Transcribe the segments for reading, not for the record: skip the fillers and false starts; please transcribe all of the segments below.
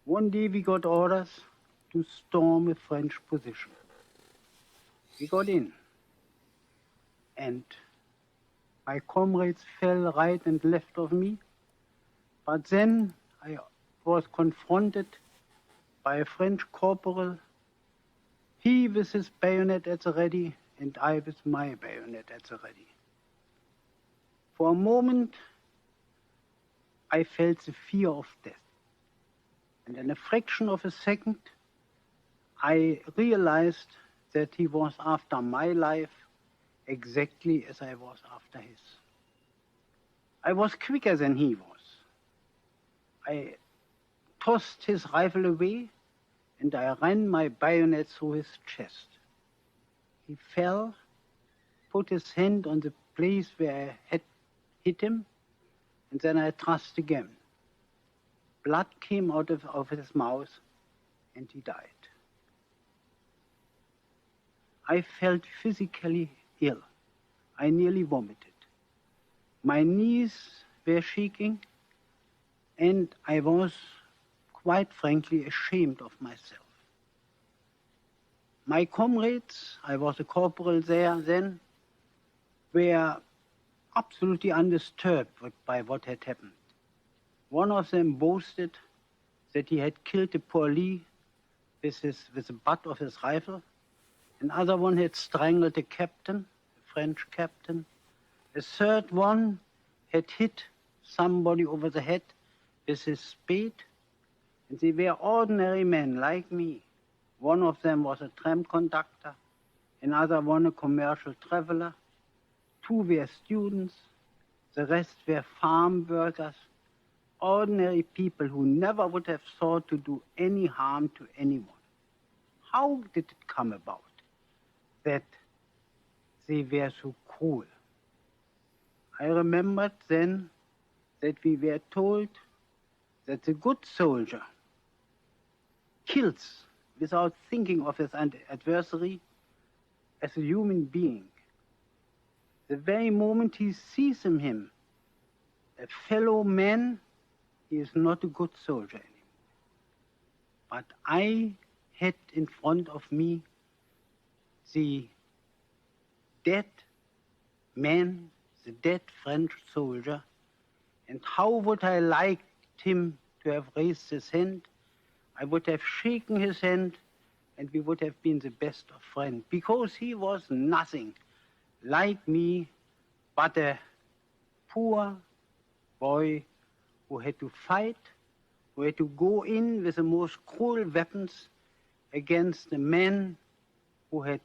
One day we got orders to storm a French position. We got in, and my comrades fell right and left of me. But then I was confronted by a French corporal, he with his bayonet at the ready, and I with my bayonet at the ready. For a moment, I felt the fear of death. And in a fraction of a second, I realized that he was after my life exactly as I was after his. I was quicker than he was. I tossed his rifle away, and I ran my bayonet through his chest. He fell, put his hand on the place where I had hit him, and then I thrust again. Blood came out of his mouth, and he died. I felt physically ill. I nearly vomited. My knees were shaking, and I was, quite frankly, ashamed of myself. My comrades, I was a corporal there then, were absolutely undisturbed by what had happened. One of them boasted that he had killed a Paulie with the butt of his rifle. Another one had strangled a captain, a French captain. A third one had hit somebody over the head with his spade. And they were ordinary men like me. One of them was a tram conductor, another one a commercial traveler. Two were students, the rest were farm workers, ordinary people who never would have thought to do any harm to anyone. How did it come about that they were so cruel? I remembered then that we were told that the good soldier kills without thinking of his adversary as a human being. The very moment he sees in him a fellow man, he is not a good soldier anymore. But I had in front of me the dead man, the dead French soldier, and how would I like him to have raised his hand? I would have shaken his hand, and we would have been the best of friends, because he was nothing like me but a poor boy who had to fight, who had to go in with the most cruel weapons against a man who had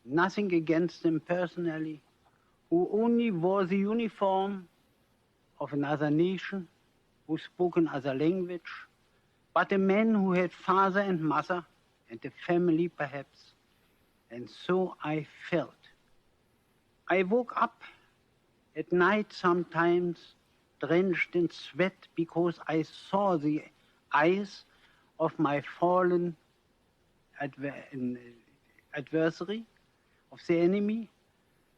nothing against him personally, who only wore the uniform of another nation, who spoke another language, but a man who had father and mother and a family perhaps. And so I felt. I woke up at night sometimes drenched in sweat because I saw the eyes of my fallen adversary, of the enemy,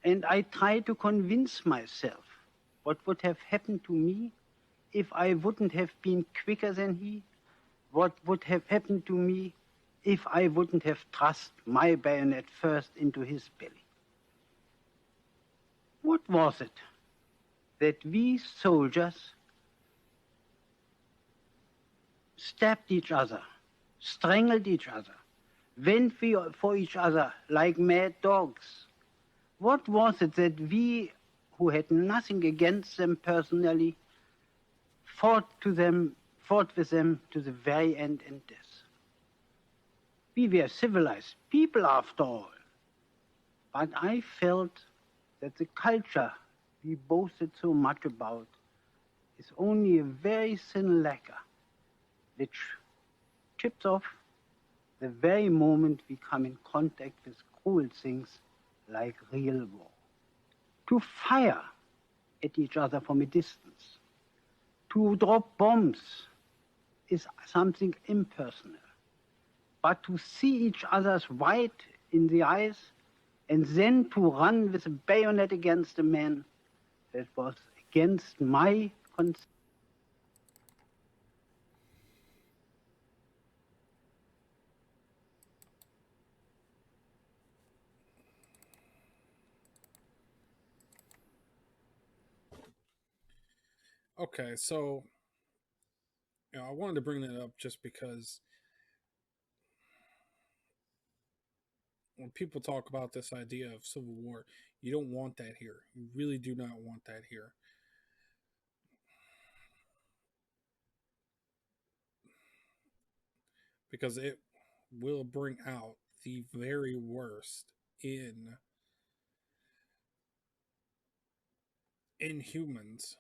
and I tried to convince myself what would have happened to me if I wouldn't have been quicker than he, what would have happened to me if I wouldn't have thrust my bayonet first into his belly. What was it that we soldiers stabbed each other, strangled each other, went for each other like mad dogs? What was it that we, who had nothing against them personally, fought with them to the very end and death? We were civilized people after all. But I felt that the culture we boasted so much about is only a very thin lacquer which chips off the very moment we come in contact with cruel things like real war. To fire at each other from a distance, to drop bombs is something impersonal. But to see each other's white in the eyes and then to run with a bayonet against a man, that was against my consent. Okay, so I wanted to bring that up just because when people talk about this idea of civil war, you don't want that here. You really do not want that here. Because it will bring out the very worst in humans.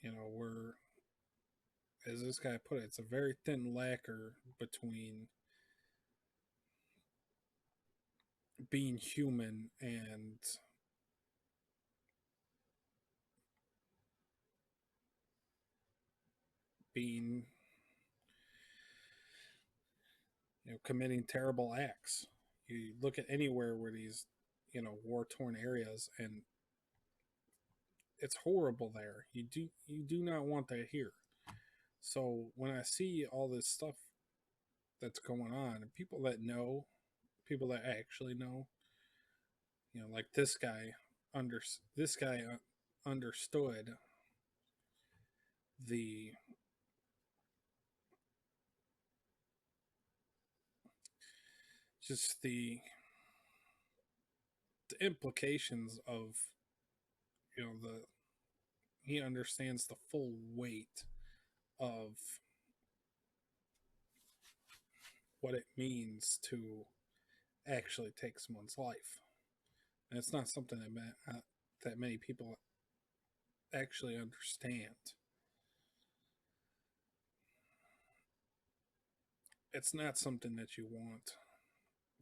Where, as this guy put it, it's a very thin lacquer between being human and being, committing terrible acts. You look at anywhere where these, war torn areas, and it's horrible there. You do not want that here. So when I see all this stuff that's going on, and people that actually know, like under this guy understood the just the implications of, the he understands the full weight of what it means to actually take someone's life. And it's not something that many people actually understand. It's not something that you want.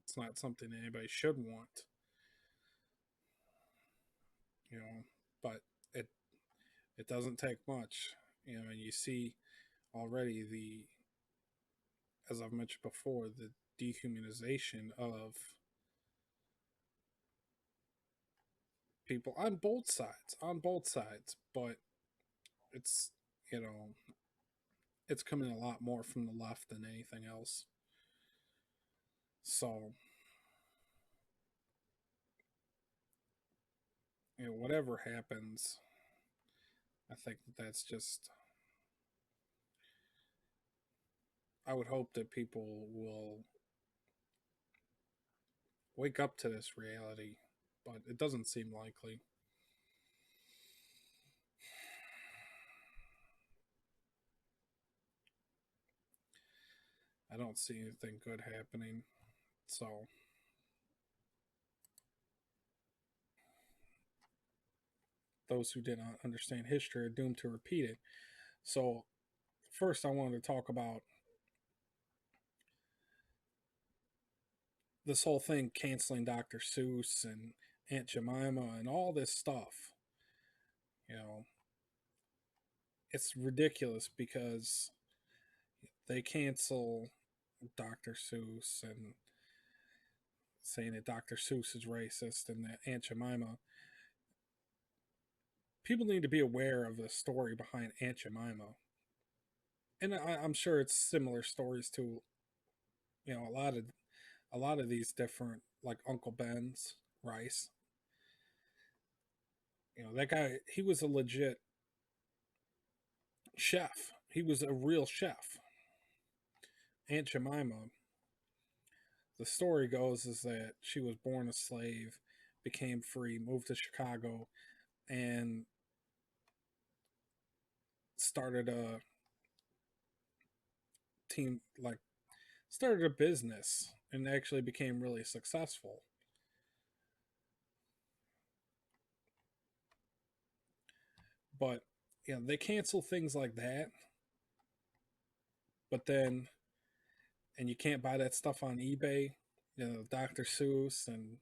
It's not something anybody should want, you know. But it it doesn't take much, and you see already as I've mentioned before, the dehumanization of people on both sides. But it's you know it's coming a lot more from the left than anything else. So whatever happens, I think that's just. I would hope that people will wake up to this reality, but it doesn't seem likely. I don't see anything good happening. So those who did not understand history are doomed to repeat it. So first, I wanted to talk about this whole thing canceling Dr. Seuss and Aunt Jemima and all this stuff. You know, it's ridiculous because they cancel Dr. Seuss and saying that Dr. Seuss is racist and that Aunt Jemima. People need to be aware of the story behind Aunt Jemima, and I'm sure it's similar stories to a lot of these different, like Uncle Ben's rice. That guy, he was a legit chef. He was a real chef. Aunt Jemima, the story goes, is that she was born a slave, became free, moved to Chicago, and started a team, like, started a business and actually became really successful. But, they cancel things like that, but then, and you can't buy that stuff on eBay, Dr. Seuss and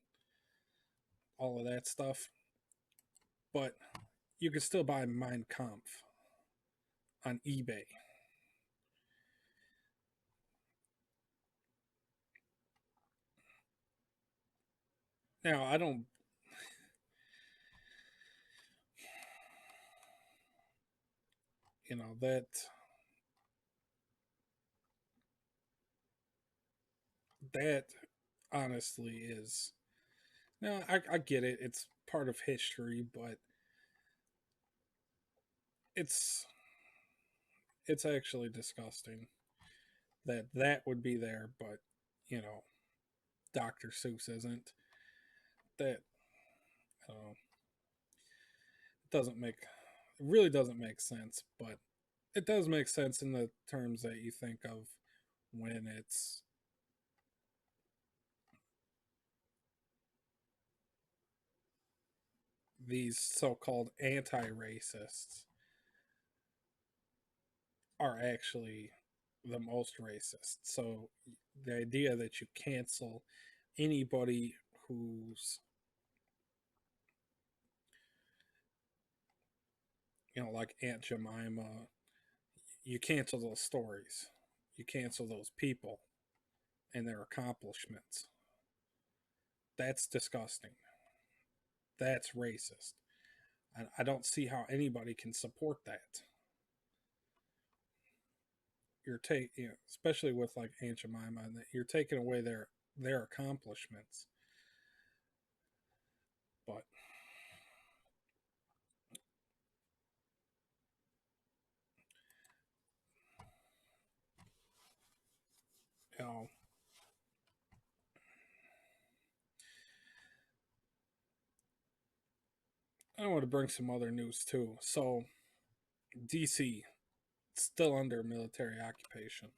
all of that stuff. But you can still buy Mein Kampf on eBay. Now, I don't, that honestly is, no, I get it. It's part of history, but it's it's actually disgusting that that would be there, but Dr. Seuss isn't. That doesn't make it really doesn't make sense, but it does make sense in the terms that you think of when it's these so-called anti-racists are actually the most racist. So the idea that you cancel anybody who's like Aunt Jemima, you cancel those stories, you cancel those people and their accomplishments. That's disgusting. That's racist. I don't see how anybody can support that. You're taking, especially with like Aunt Jemima, you're taking away their accomplishments. But you know, I want to bring some other news too. So DC still under military occupation.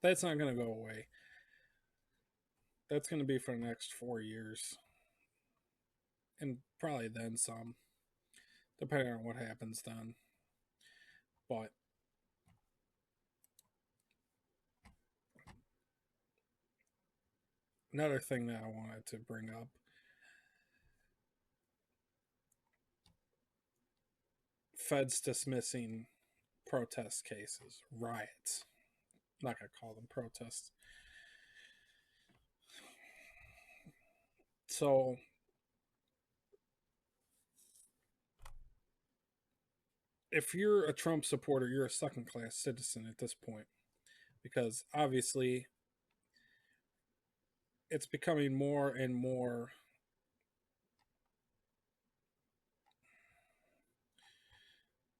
That's not going to go away. That's going to be for the next 4 years, and probably then some, depending on what happens then. But another thing that I wanted to bring up, Feds dismissing protest cases, riots. I'm not going to call them protests. So if you're a Trump supporter, you're a second class citizen at this point, because obviously it's becoming more and more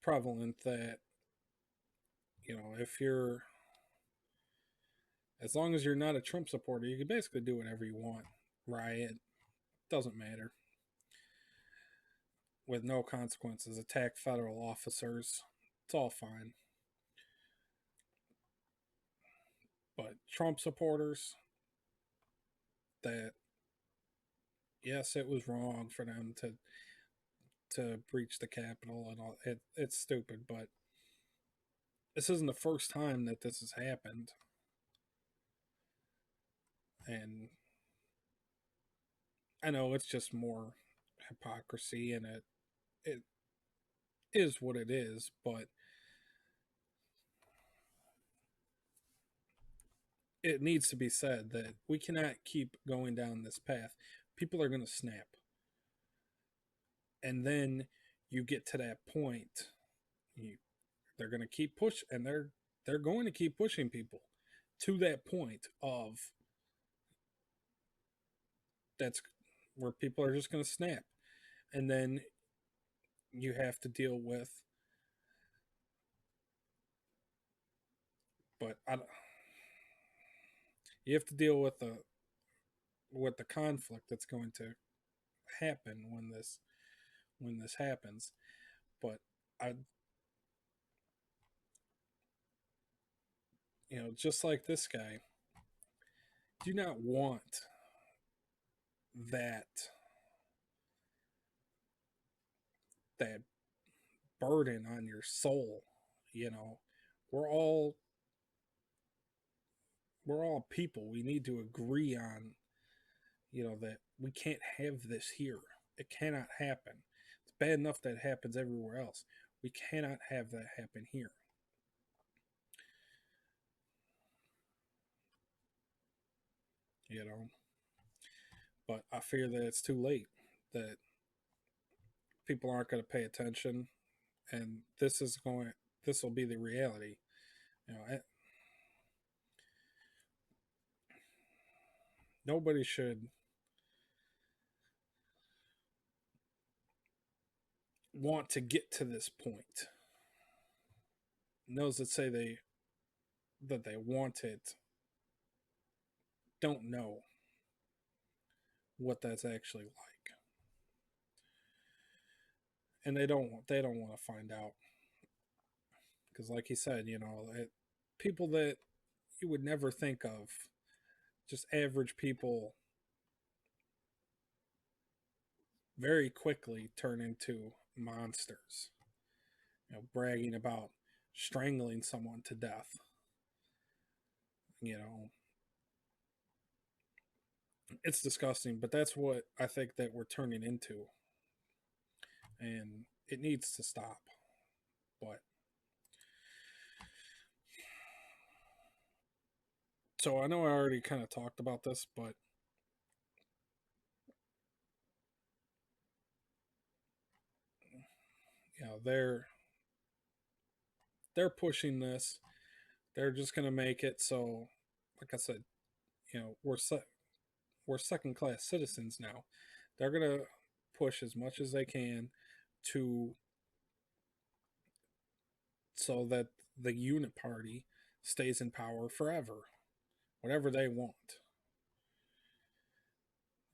prevalent that, if you're, as long as you're not a Trump supporter, you can basically do whatever you want. Riot, doesn't matter. With no consequences, attack federal officers, it's all fine. But Trump supporters, that yes, it was wrong for them to breach the Capitol and all. It's stupid, but this isn't the first time that this has happened, and I know it's just more hypocrisy, and it is what it is, but it needs to be said that we cannot keep going down this path. People are going to snap, and then you get to that point, they're going to keep push, and they're going to keep pushing people to that point of that's where people are just going to snap, and then you have to deal with. But you have to deal with the conflict that's going to happen when this happens. But I, just like this guy, do not want that that burden on your soul. You know, we're all we're all people. We need to agree on, that we can't have this here. It cannot happen. It's bad enough that it happens everywhere else. We cannot have that happen here. You know, but I fear that it's too late. That people aren't going to pay attention, and this will be the reality. Nobody should want to get to this point. those that say that they want it don't know what that's actually like, and they don't want to find out, because like he said, people that you would never think of, just average people, very quickly turn into monsters, bragging about strangling someone to death. It's disgusting, but that's what I think that we're turning into, and it needs to stop. But so I know I already kind of talked about this, but they're pushing this. They're just going to make it so, like I said, we're second class citizens now. They're going to push as much as they can to so that the unit party stays in power forever, whatever they want,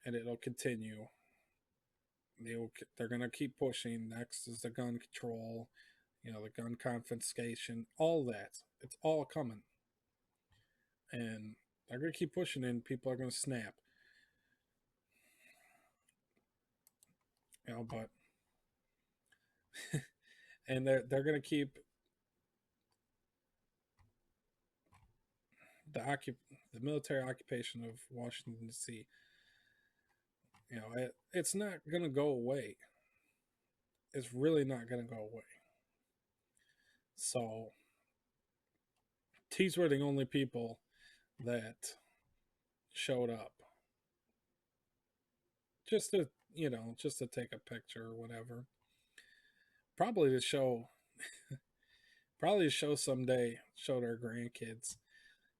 and it'll continue. They're going to keep pushing. Next is the gun control, the gun confiscation, all that. It's all coming, and they're going to keep pushing, and people are going to snap. But and they're going to keep the military occupation of Washington D.C. It's not going to go away. It's really not going to go away. So these were the only people that showed up just to take a picture or whatever. Probably to show someday, show their grandkids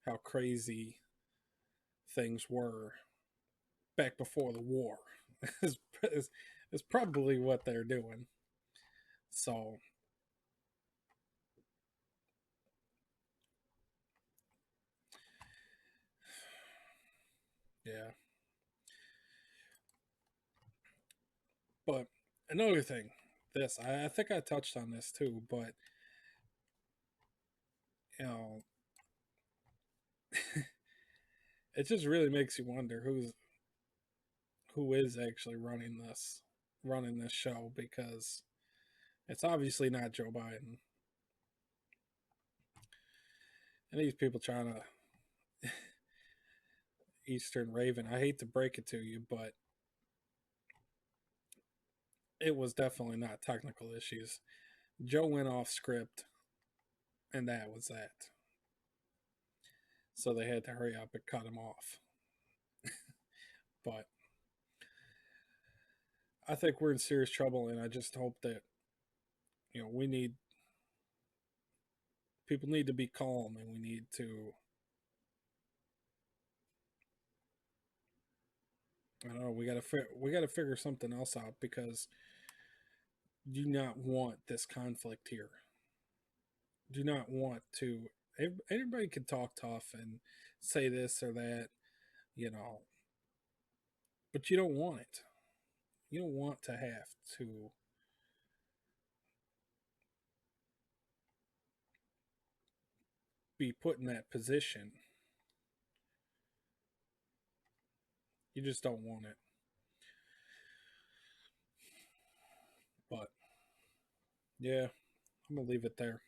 how crazy things were back before the war. is probably what they're doing. So yeah. But another thing, I think I touched on this too, but it just really makes you wonder who is actually running this show, because it's obviously not Joe Biden. And these people trying to Eastern Raven, I hate to break it to you, but it was definitely not technical issues. Joe went off script, and that was that. So they had to hurry up and cut him off. But I think we're in serious trouble, and I just hope that people need to be calm, and we need to, I don't know, we got to figure something else out, because do not want this conflict here. Do not want to. Everybody can talk tough and say this or that, but you don't want it. You don't want to have to be put in that position. You just don't want it. But yeah, I'm gonna leave it there.